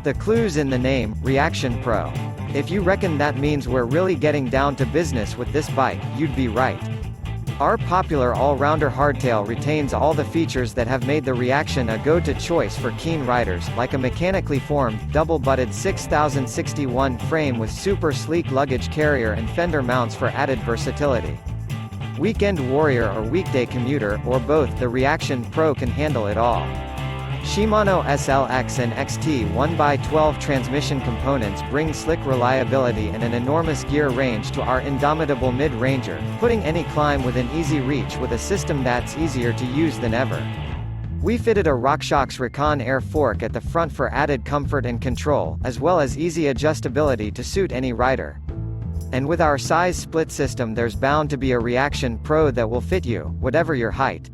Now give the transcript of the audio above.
The clue's in the name, Reaction Pro. If you reckon that means we're really getting down to business with this bike, you'd be right. Our popular all-rounder hardtail retains all the features that have made the Reaction a go-to choice for keen riders, like a mechanically formed, double-butted 6061 frame with super sleek luggage carrier and fender mounts for added versatility. Weekend warrior or weekday commuter, or both, the Reaction Pro can handle it all. Shimano SLX and XT 1x12 transmission components bring slick reliability and an enormous gear range to our indomitable mid-ranger, putting any climb within easy reach with a system that's easier to use than ever. We fitted a RockShox Recon air fork at the front for added comfort and control, as well as easy adjustability to suit any rider. And with our size split system, there's bound to be a Reaction Pro that will fit you, whatever your height.